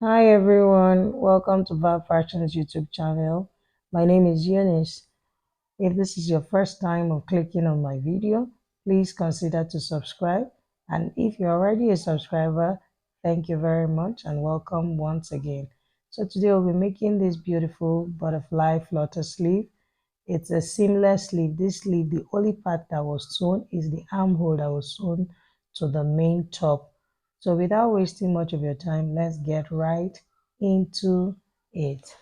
Hi everyone, welcome to Val Fashion's YouTube channel. My name is Eunice. If this is your first time of clicking on my video, please consider to subscribe. And if you're already a subscriber, thank you very much and welcome once again. So today we'll be making this beautiful butterfly flutter sleeve. It's a seamless sleeve. This sleeve, the only part that was sewn is the armhole that was sewn to the main top. So without wasting much of your time, let's get right into it.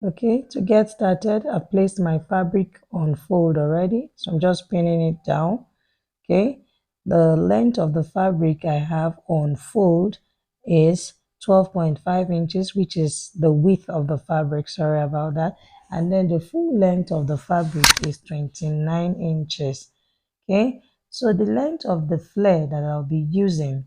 Okay, to get started, I've placed my fabric on fold already. So I'm just pinning it down. Okay, the length of the fabric I have on fold is 12.5 inches, which is the width of the fabric. Sorry about that. And then the full length of the fabric is 29 inches. Okay, so the length of the flare that I'll be using,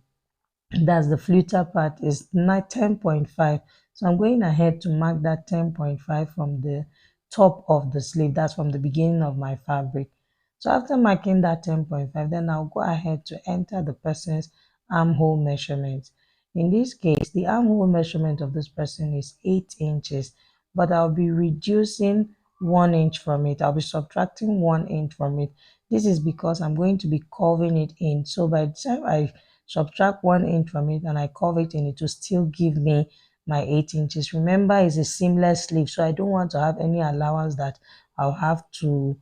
that's the flutter part, is 10.5. So I'm going ahead to mark that 10.5 from the top of the sleeve. That's from the beginning of my fabric. So after marking that 10.5, then I'll go ahead to enter the person's armhole measurement. In this case, the armhole measurement of this person is 8 inches, but I'll be reducing 1 inch from it. I'll be subtracting 1 inch from it. This is because I'm going to be curving it in. So by the time I subtract 1 inch from it and I curve it in, it will still give me my 8 inches. Remember, it's a seamless sleeve, so I don't want to have any allowance that I'll have to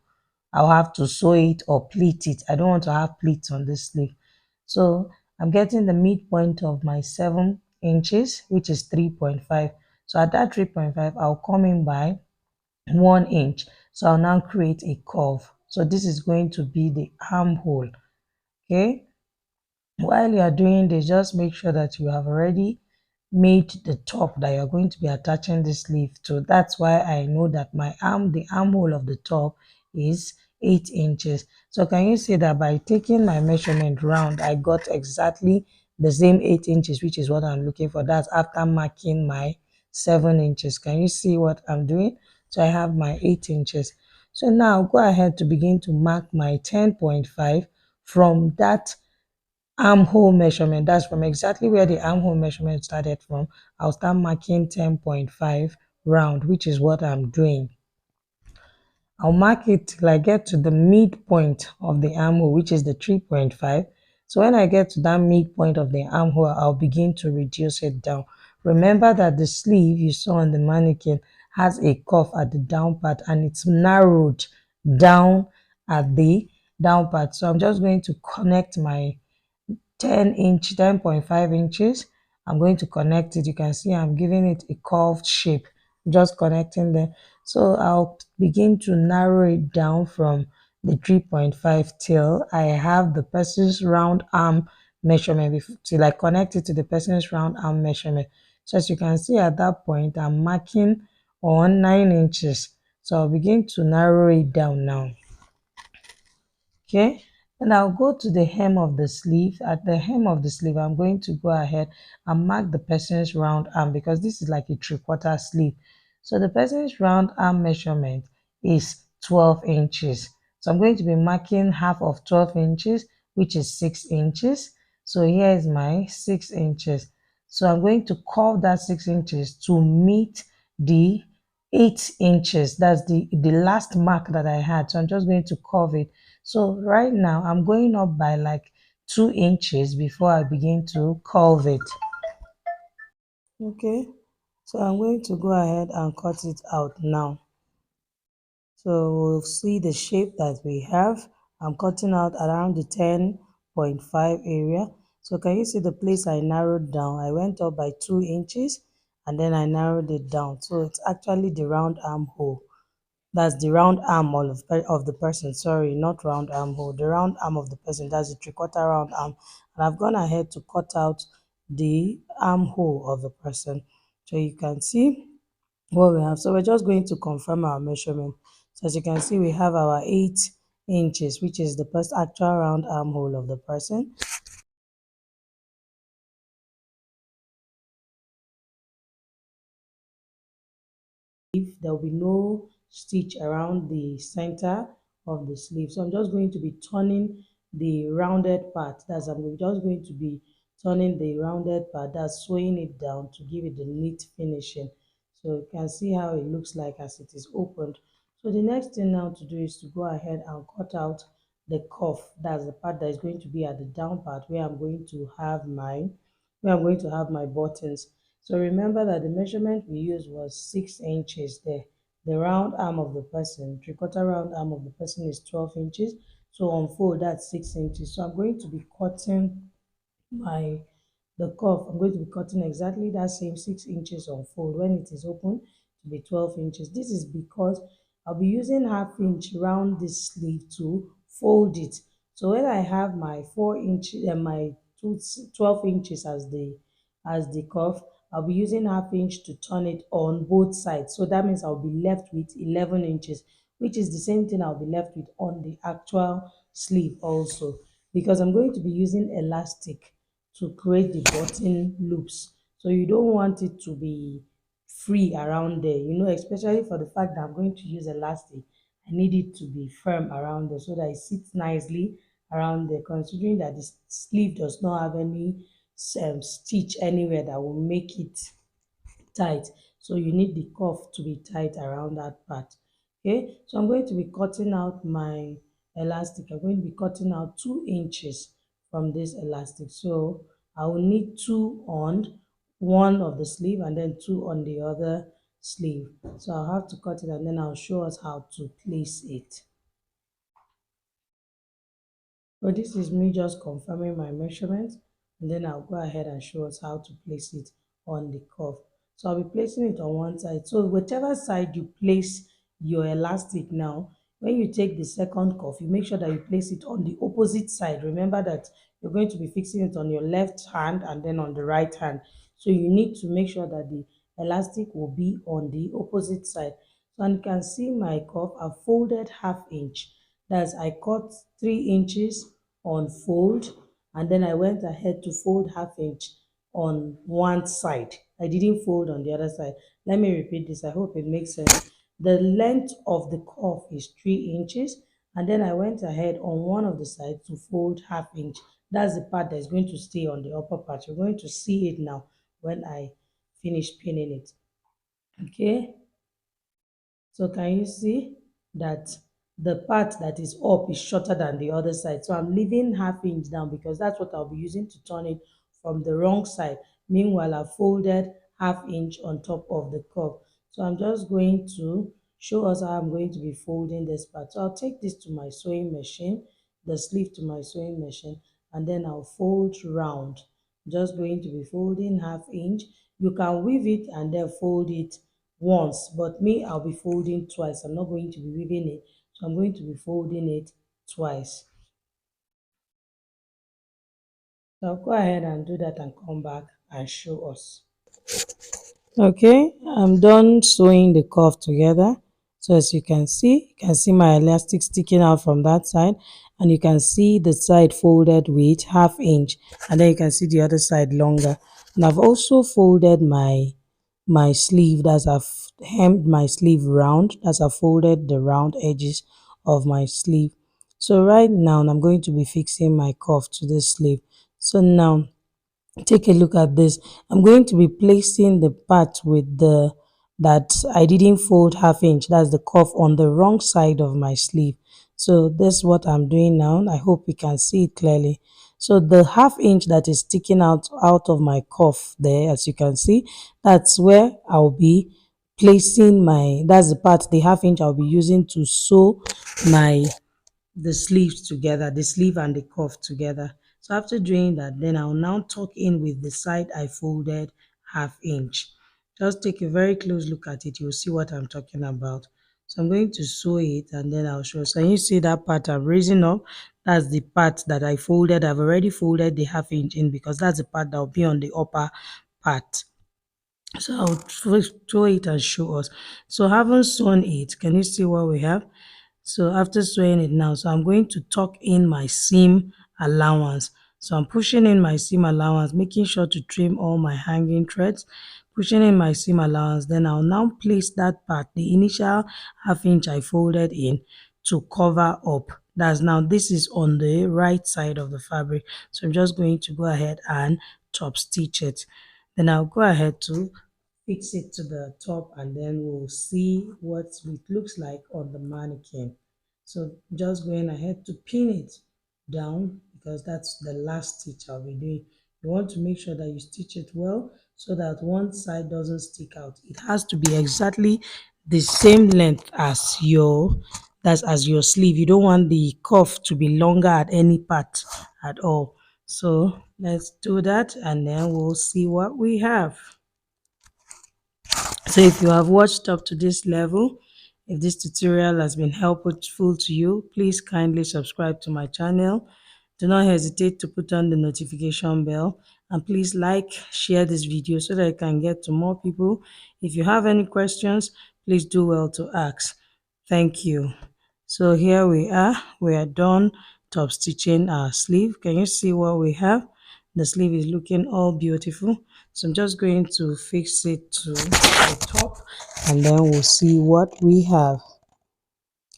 sew it or pleat it. I don't want to have pleats on this sleeve. So I'm getting the midpoint of my 7 inches, which is 3.5. So at that 3.5, I'll come in by 1 inch. So I'll now create a curve. So this is going to be the armhole. Okay. While you are doing this, just make sure that you have already made the top that you're going to be attaching the sleeve to. That's why I know that the armhole of the top is 8 inches. So can you see that by taking my measurement round, I got exactly the same 8 inches, which is what I'm looking for. That's after marking my 7 inches. Can you see what I'm doing? So I have my 8 inches. So now go ahead to begin to mark my 10.5 from that armhole measurement. That's from exactly where the armhole measurement started from. I'll start marking 10.5 round, which is what I'm doing. I'll mark it till I get to the midpoint of the armhole, which is the 3.5. So when I get to that midpoint of the armhole, I'll begin to reduce it down. Remember that the sleeve you saw on the mannequin has a cuff at the down part and it's narrowed down at the down part. So I'm just going to connect my 10.5 inches. I'm going to connect it. You can see I'm giving it a curved shape, just connecting them. So I'll begin to narrow it down from the 3.5 till I have the person's round arm measurement, till I connect it to the person's round arm measurement. So as you can see at that point, I'm marking on 9 inches. So I'll begin to narrow it down now. Okay, and I'll go to the hem of the sleeve. At the hem of the sleeve, I'm going to go ahead and mark the person's round arm, because this is like a 3/4 sleeve. So the person's round arm measurement is 12 inches. So I'm going to be marking half of 12 inches, which is 6 inches. So here is my 6 inches. So I'm going to curve that 6 inches to meet the 8 inches. That's the last mark that I had. So I'm just going to curve it. So right now I'm going up by like 2 inches before I begin to curve it. Okay, so I'm going to go ahead and cut it out now. So we'll see the shape that we have. I'm cutting out around the 10.5 area. So can you see the place I narrowed down? I went up by 2 inches and then I narrowed it down. So it's actually the round armhole. That's the round arm of the person. Sorry, not round armhole. The round arm of the person. That's the 3/4 round arm. And I've gone ahead to cut out the armhole of the person. So you can see what we have. So we're just going to confirm our measurement. So as you can see, we have our 8 inches, which is the first actual round armhole of the person. If there will be no stitch around the center of the sleeve, so I'm just going to be turning the rounded part. That's I'm just going to be turning the rounded part, that's sewing it down to give it the neat finishing. So you can see how it looks like as it is opened. So the next thing now to do is to go ahead and cut out the cuff. That's the part that is going to be at the down part where I'm going to have my buttons. So remember that the measurement we used was 6 inches there. The round arm of the person, three-quarter round arm of the person is 12 inches. So on fold, that's 6 inches. So I'm going to be cutting my the cuff. I'm going to be cutting exactly that same 6 inches on fold when it is open to be 12 inches. This is because I'll be using half-inch round this sleeve to fold it. So when I have my 4 inches and my 12 inches as the cuff, I'll be using half-inch to turn it on both sides. So that means I'll be left with 11 inches, which is the same thing I'll be left with on the actual sleeve also, because I'm going to be using elastic to create the button loops. So you don't want it to be free around there, especially for the fact that I'm going to use elastic. I need it to be firm around there so that it sits nicely around there, considering that the sleeve does not have any stitch anywhere that will make it tight. So you need the cuff to be tight around that part. Okay, so I'm going to be cutting out my elastic. I'm going to be cutting out 2 inches from this elastic. So I will need two on one of the sleeve and then two on the other sleeve. So I'll have to cut it and then I'll show us how to place it. So this is me just confirming my measurements, and then I'll go ahead and show us how to place it on the cuff. So I'll be placing it on one side. So whichever side you place your elastic now, when you take the second cuff, you make sure that you place it on the opposite side. Remember that you're going to be fixing it on your left hand and then on the right hand. So you need to make sure that the elastic will be on the opposite side. So, and you can see my cuff, I've folded half-inch. That's I cut 3 inches on fold, and then I went ahead to fold half-inch on one side. I didn't fold on the other side. Let me repeat this. I hope it makes sense. The length of the cuff is 3 inches, and then I went ahead on one of the sides to fold half-inch. That's the part that is going to stay on the upper part. You're going to see it now when I finish pinning it. Okay. So can you see that the part that is up is shorter than the other side? So I'm leaving half-inch down because that's what I'll be using to turn it from the wrong side. Meanwhile, I've folded half-inch on top of the cuff. So I'm just going to show us how I'm going to be folding this part. So I'll take this to my sewing machine, the sleeve to my sewing machine, and then I'll fold round. Just going to be folding half-inch. You can weave it and then fold it once, but me, I'll be folding twice. I'm not going to be weaving it, so I'm going to be folding it twice. So I'll go ahead and do that and come back and show us. Okay, I'm done sewing the cuff together. So as you can see my elastic sticking out from that side, and you can see the side folded with half-inch, and then you can see the other side longer. And I've also folded my sleeve, that's I've hemmed my sleeve round, that's I've folded the round edges of my sleeve. So right now I'm going to be fixing my cuff to this sleeve. So now take a look at this. I'm going to be placing the part with the that I didn't fold half-inch, that's the cuff, on the wrong side of my sleeve. So that's what I'm doing now. I hope you can see it clearly. So the half-inch that is sticking out of my cuff there, as you can see, that's where I'll be placing that's the part, the half-inch I'll be using to sew the sleeves together, the sleeve and the cuff together. So after doing that, then I'll now tuck in with the side I folded half-inch. Just take a very close look at it, you'll see what I'm talking about. So I'm going to sew it and then I'll show. So you see that part I'm raising up, that's the part that I folded. I've already folded the half-inch in because that's the part that will be on the upper part. So I'll throw it and show us. So having sewn it, can you see what we have? So after sewing it now, so I'm going to tuck in my seam allowance. So I'm pushing in my seam allowance, making sure to trim all my hanging threads, pushing in my seam allowance. Then I'll now place that part, the initial half-inch I folded in, to cover up That's now this is on the right side of the fabric. So I'm just going to go ahead and top stitch it. Then I'll go ahead to fix it to the top, and then we'll see what it looks like on the mannequin. So just going ahead to pin it down, because that's the last stitch I'll be doing. You want to make sure that you stitch it well so that one side doesn't stick out. It has to be exactly the same length as your sleeve. You don't want the cuff to be longer at any part at all. So let's do that, and then we'll see what we have. So if you have watched up to this level, if this tutorial has been helpful to you, please kindly subscribe to my channel. Do not hesitate to put on the notification bell, and please like, share this video so that it can get to more people. If you have any questions, please do well to ask. Thank you. So here we are done top stitching our sleeve. Can you see what we have? The sleeve is looking all beautiful. So I'm just going to fix it to the top, and then we'll see what we have.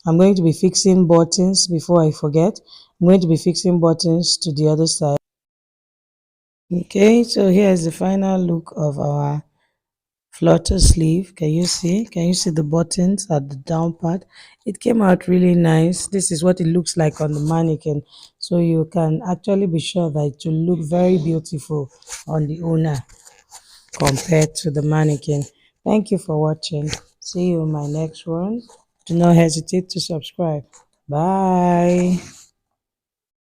I'm going to be fixing buttons before I forget. I'm going to be fixing buttons to the other side. Okay, so here's the final look of our Flutter sleeve. Can you see? Can you see the buttons at the down part? It came out really nice. This is what it looks like on the mannequin, so you can actually be sure that it will look very beautiful on the owner compared to the mannequin. Thank you for watching. See you in my next one. Do not hesitate to subscribe. Bye.